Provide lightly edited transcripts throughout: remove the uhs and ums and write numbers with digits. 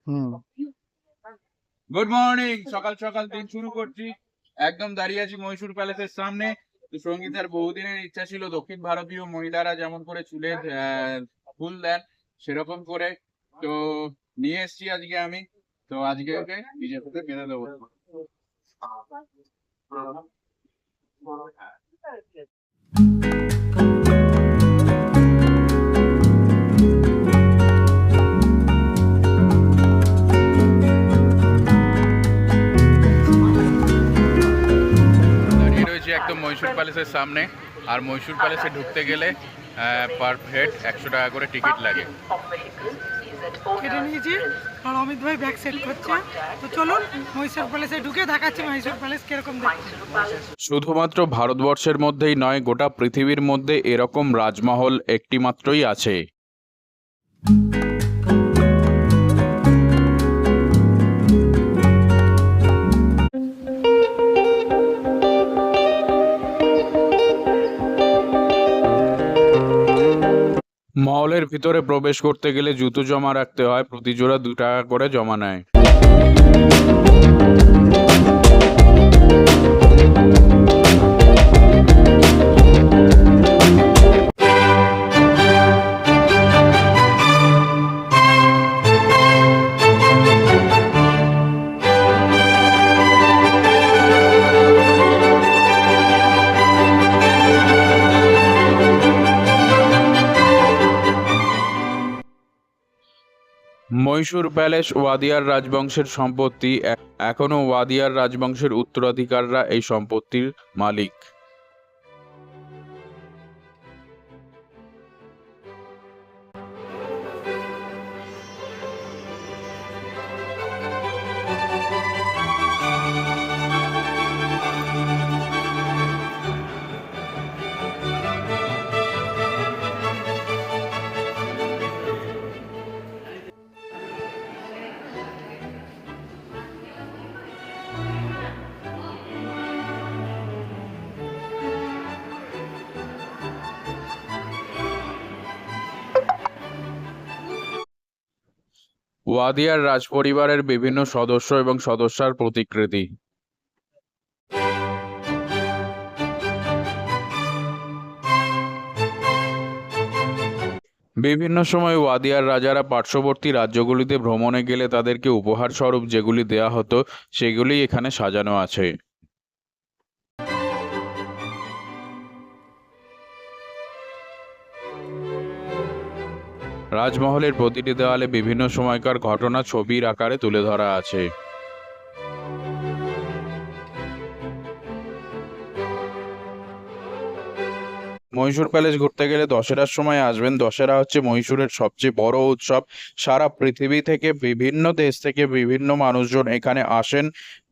হুম। Good morning. সকাল সকাল দিন শুরু করছি। একদম দাঁড়িয়ে আছি মহীশূর প্যালেসের সামনে। তো সঙ্গীতার বহুদিনের ইচ্ছা ছিল দক্ষিণ ভারতীয় মহিলারা যেমন করে চুলে ফুল দেন সেরকম করে। তো নিয়ে এসছি আজকে আমি। তো আজকে ওকে নিজের সাথে বেঁধে দেবো। দাঁড়িয়ে রয়েছি একদম মহীশূর প্যালেসের সামনে। আর মহীশূর প্যালেসে ঢুকতে গেলে পার হেড 100 টাকা করে টিকিট লাগে। কেটে নিয়েছি আর অমিত ভাই ব্যাগ সেট করছে। তো চলুন মহীশূর প্যালেসে ঢুকে দেখাচ্ছি মহীশূর প্যালেস কিরকম দেখতে। শুধুমাত্র ভারতবর্ষের মধ্যেই নয়, গোটা পৃথিবীর মধ্যে এরকম রাজমহল একটি মাত্রই আছে। মহলের ভিতরে প্রবেশ করতে গেলে জুতো জমা রাখতে হয়, প্রতি জোড়া 2 টাকা করে জমা নেয়। মহীশূর প্যালেস ওয়াদিয়ার রাজবংশের সম্পত্তি। এখনও ওয়াদিয়ার রাজবংশের উত্তরাধিকাররা এই সম্পত্তির মালিক। ওয়াদিয়ার রাজপরিবারের বিভিন্ন সদস্য এবং সদস্যার প্রতিকৃতি। বিভিন্ন সময় ওয়াদিয়ার রাজারা পার্শ্ববর্তী রাজ্যগুলিতে ভ্রমণে গেলে তাদেরকে উপহার স্বরূপ যেগুলি দেয়া হতো সেগুলি এখানে সাজানো আছে। রাজমহলের প্রতিটি দেওয়ালে বিভিন্ন সময়কার ঘটনা ছবির আকারে তুলে ধরা আছে। মহীশূর প্যালেস ঘুরতে গেলে দশেরার সময় আসবেন। দশেরা হচ্ছে মহীশূরের সবচেয়ে বড় উৎসব। সারা পৃথিবী থেকে বিভিন্ন দেশ থেকে বিভিন্ন মানুষজন এখানে আসেন।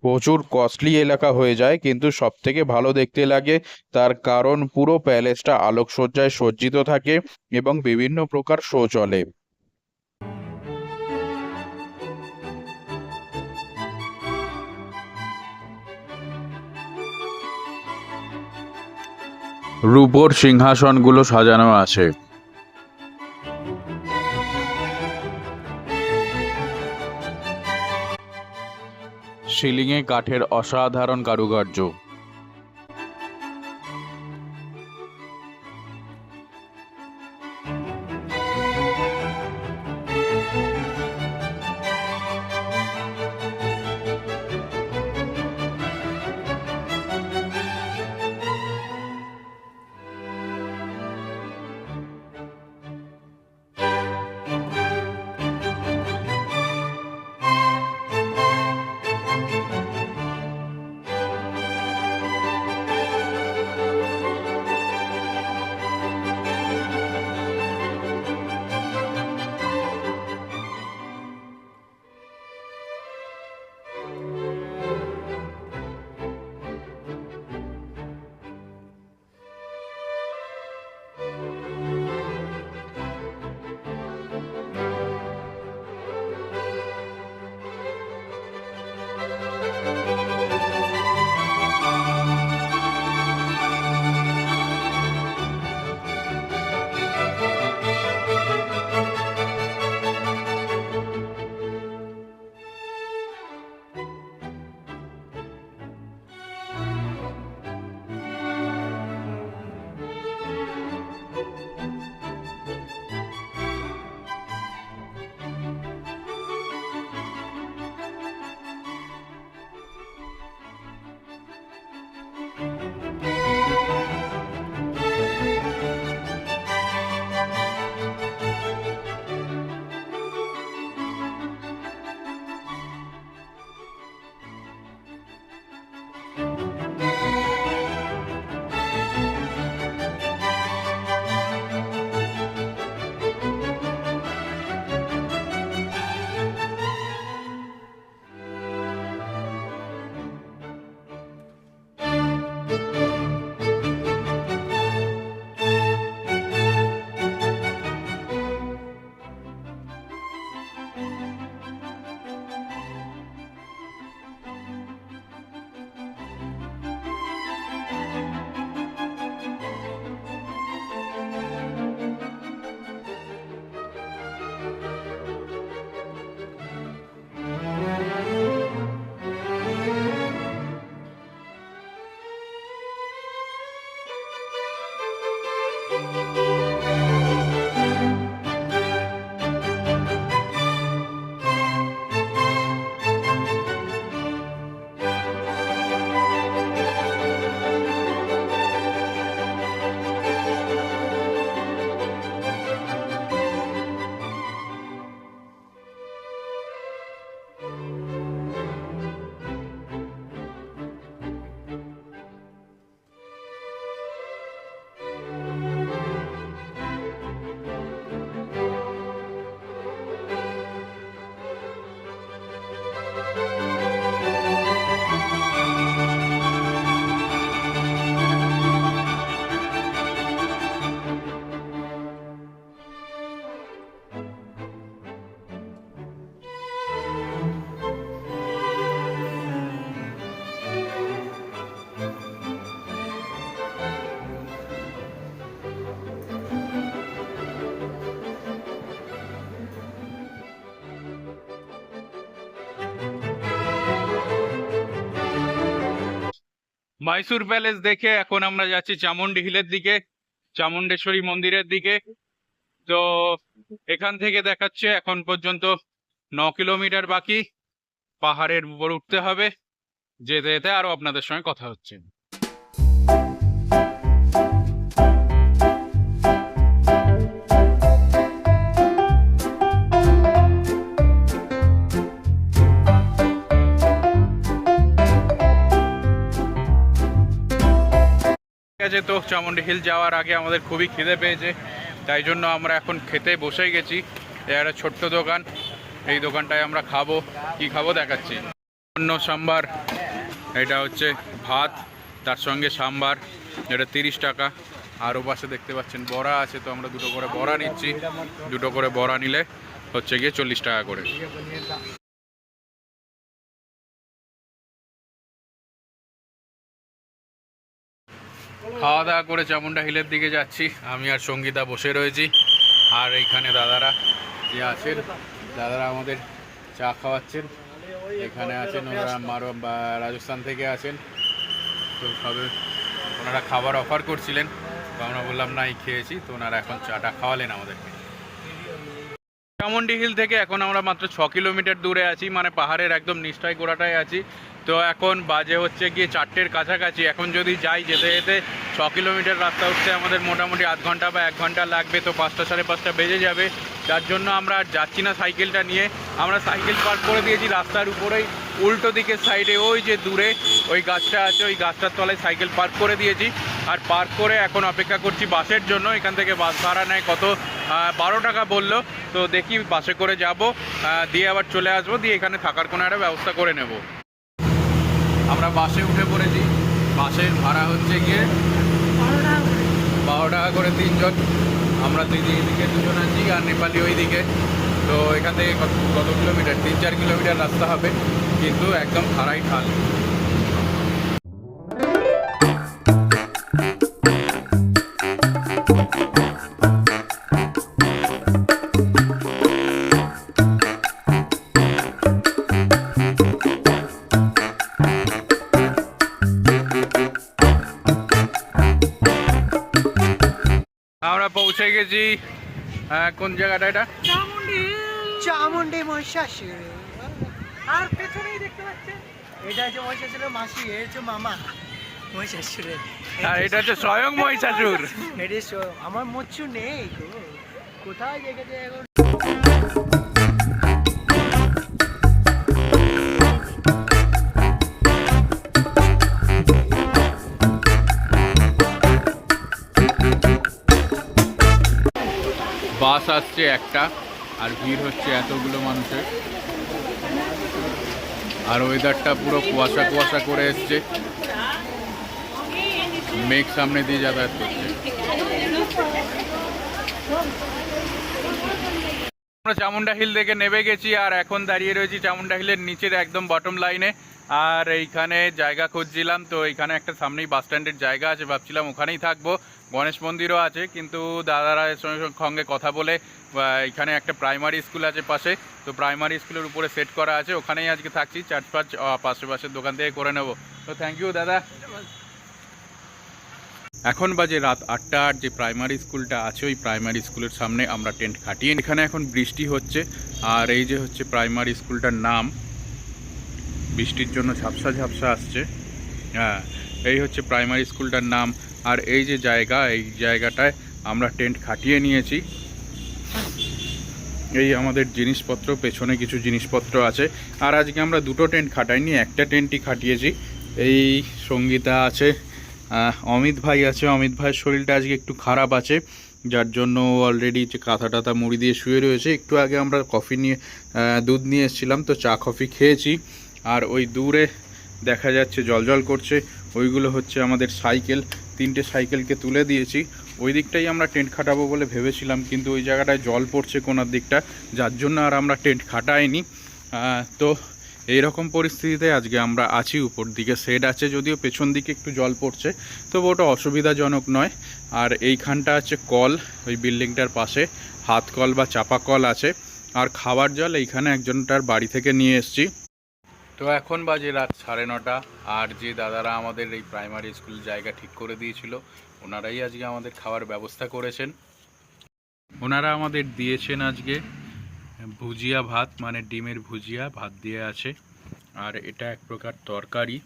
প্রচুর কস্টলি এলাকা হয়ে যায়, কিন্তু সব থেকে ভালো দেখতে লাগে, তার কারণ পুরো প্যালেসটা আলোকসজ্জায় সজ্জিত থাকে এবং বিভিন্ন প্রকার শো চলে। রূপোর সিংহাসনগুলো সাজানো আছে। সিলিংয়ে কাঠের অসাধারণ কারুকার্য। মাইসুর প্যালেস দেখে এখন আমরা যাচ্ছি চামুন্ডি হিলের দিকে, চামুন্ডেশ্বরী মন্দিরের দিকে। তো এখান থেকে দেখাচ্ছে এখন পর্যন্ত 9 কিলোমিটার বাকি, পাহাড়ের উপর উঠতে হবে। যেতে যেতে আরো আপনাদের সঙ্গে কথা হচ্ছে। ঠিক আছে, তো চামুন্ডি হিল যাওয়ার আগে আমাদের খুবই খিদে পেয়েছে, তাই জন্য আমরা এখন খেতে বসে গেছি। একটা ছোট্ট দোকান, এই দোকানটায় আমরা খাবো। কি খাবো দেখাচ্ছি। অন্য সাম্বার, এটা হচ্ছে ভাত, তার সঙ্গে সাম্বার, এটা 30 টাকা। আর ও পাশে দেখতে পাচ্ছেন বড়া আছে, তো আমরা দুটো করে বড়া নিচ্ছি। দুটো করে বড়া নিলে হচ্ছে গিয়ে 40 টাকা করে। খাওয়া দাওয়া করে চামুন্ডা হিলের দিকে যাচ্ছি। আমি আর সঙ্গীতা বসে রয়েছি, আর এইখানে দাদারা যে আছেন, দাদারা আমাদের চা খাওয়াচ্ছেন। এখানে আছেন ওনারা রাজস্থান থেকে আছেন, তো সবে ওনারা খাবার অফার করছিলেন, তো আমরা বললাম না এই খেয়েছি, তো ওনারা এখন চাটা খাওয়ালেন আমাদেরকে। চামুন্ডি হিল থেকে এখন আমরা মাত্র 6 কিলোমিটার দূরে আছি, মানে পাহাড়ের একদম নিচটায় গোড়াটায় আছি। তো এখন বাজে হচ্ছে গিয়ে 4টের কাছাকাছি। এখন যদি যাই যেতে যেতে 6 কিলোমিটার রাস্তা উঠতে আমাদের মোটামুটি আধ ঘন্টা বা 1 ঘন্টা লাগবে, তো 5টা সাড়ে 5টা বেজে যাবে। যার জন্য আমরা আর যাচ্ছি না সাইকেলটা নিয়ে। আমরা সাইকেল পার্ক করে দিয়েছি রাস্তার উপরেই, উল্টো দিকের সাইডে ওই যে দূরে ওই গাছটা আছে, ওই গাছটার তলায় সাইকেল পার্ক করে দিয়েছি। আর পার্ক করে এখন অপেক্ষা করছি বাসের জন্য। এখান থেকে বাস ভাড়া নেয় কত, 12 টাকা বললো। তো দেখি বাসে করে যাব, দিয়ে আবার চলে আসবো, দিয়ে এখানে থাকার কোনো একটা ব্যবস্থা করে নেব। আমরা বাসে উঠে পড়েছি। বাসের ভাড়া হচ্ছে গিয়ে 12 টাকা করে 3 জন। আমরা দিকে 2 জন আছি, আর নেপালি ওই দিকে। তো এখান থেকে কত কিলোমিটার, 3-4 কিলোমিটার রাস্তা হবে, কিন্তু একদম খাড়াই ঢাল। আমরা পৌঁছে গেছি। কোন জায়গাটা এটা? চামুন্ডি মহিষাসুর। আর পেছনেই দেখতে পাচ্ছেন, এটা হচ্ছে মহিষাসুরের মাসি, এর হচ্ছে মামা মহিষাসুরের। আর এটা হচ্ছে স্বয়ং মহিষাসুর। এটা আমার মচ্ছু নেই তো, কোথায় দেখেছে এখন। বাস আসছে একটা, আর ভিড় হচ্ছে এতগুলো মানুষের। আর ওয়েদারটা পুরো কুয়াশা কুয়াশা করে এসছে, মেঘ সামনে দিয়ে যাতায়াত করছে। আমরা চামুন্ডা হিল থেকে নেমে গেছি, আর এখন দাঁড়িয়ে রয়েছি চামুন্ডা হিলের নিচের একদম বটম লাইনে। আর এইখানে জায়গা খুঁজছিলাম, তো এইখানে একটা সামনেই বাস স্ট্যান্ডের জায়গা আছে, ভাবছিলাম ওখানেই থাকবো। গণেশ মন্দিরও আছে, কিন্তু দাদারা সঙ্গে কথা বলে এখানে একটা প্রাইমারি স্কুল আছে পাশে, তো প্রাইমারি স্কুলের উপরে সেট করা আছে, ওখানেই আজকে থাকছি। চার্জ ফার্জ পাশের দোকান থেকে করে নেব। তো থ্যাংক ইউ দাদা। এখন বাজে রাত 8টা, আর যে প্রাইমারি স্কুলটা আছে ওই প্রাইমারি স্কুলের সামনে আমরা টেন্ট খাটিয়ে। এখানে এখন বৃষ্টি হচ্ছে, আর এই যে হচ্ছে প্রাইমারি স্কুলটার নাম, বৃষ্টির জন্য ঝাপসা ঝাপসা আসছে। হ্যাঁ, এই হচ্ছে প্রাইমারি স্কুলটার নাম। আর এই যে জায়গা, এই জায়গাটায় আমরা টেন্ট খাটিয়ে নিয়েছি। এই আমাদের জিনিসপত্র, পেছনে কিছু জিনিসপত্র আছে। আর আজকে আমরা দুটো টেন্ট খাটাইনি, একটা টেন্টই খাটিয়েছি। এই সঙ্গীতা আছে, অমিত ভাই আছে। অমিত ভাইয়ের শরীরটা আজকে একটু খারাপ আছে, যার জন্য অলরেডি যে কাঁথা টাথা মুড়ি দিয়ে শুয়ে রয়েছে। একটু আগে আমরা কফি নিয়ে দুধ নিয়ে এসেছিলাম, তো চা কফি খেয়েছি। আর ওই দূরে দেখা যাচ্ছে জলজল করছে, ওইগুলো হচ্ছে আমাদের সাইকেল। 3টে সাইকেলকে তুলে দিয়েছি। ওই দিকটাই আমরা টেন্ট খাটাবো বলে ভেবেছিলাম, কিন্তু ওই জায়গাটায় জল পড়ছে কোনার দিকটা, যার জন্য আর আমরা টেন্ট খাটাইনি। তো এইরকম পরিস্থিতিতে আজকে আমরা আছি। উপর দিকে শেড আছে, যদিও পেছন দিকে একটু জল পড়ছে, তবু ওটা অসুবিধাজনক নয়। আর এইখানটা আছে কল, ওই বিল্ডিংটার পাশে হাত কল বা চাপা কল আছে। আর খাবার জল এইখানে একজনটার বাড়ি থেকে নিয়ে এসেছি। তো তো এখন বাজে রাত 9:30, আর যে দাদারা আমাদের এই প্রাইমারি স্কুল জায়গা ঠিক করে দিয়েছিল ওনারাই আজকে আমাদের খাওয়ার ব্যবস্থা করেছেন। ওনারা আমাদের দিয়েছেন আজকে ভুজিয়া ভাত, মানে ডিমের ভুজিয়া ভাত দিয়ে আছে, আর এটা এক প্রকার তরকারি,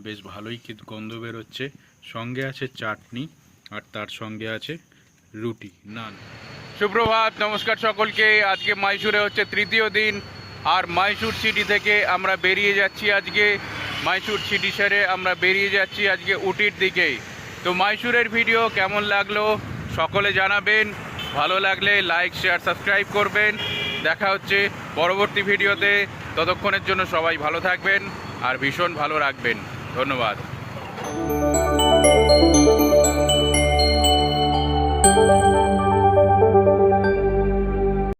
বেশ ভালোই কিন্তু গন্ধ বেরোচ্ছে। সঙ্গে আছে চাটনি, আর তার সঙ্গে আছে রুটি নান। সুপ্রভাত, নমস্কার সকলকে। আজকে মাইসুরে হচ্ছে তৃতীয় দিন, আর মাইসুর সিটি থেকে আমরা বেরিয়ে যাচ্ছি আজকে। মাইসুর সিটি সেরে আমরা বেরিয়ে যাচ্ছি আজকে উটির দিকে। তো মাইসুরের ভিডিও কেমন লাগলো সকলে জানাবেন, ভালো লাগলে লাইক শেয়ার সাবস্ক্রাইব করবেন। দেখা হচ্ছে পরবর্তী ভিডিওতে, ততক্ষণের জন্য সবাই ভালো থাকবেন আর ভীষণ ভালো রাখবেন। ধন্যবাদ।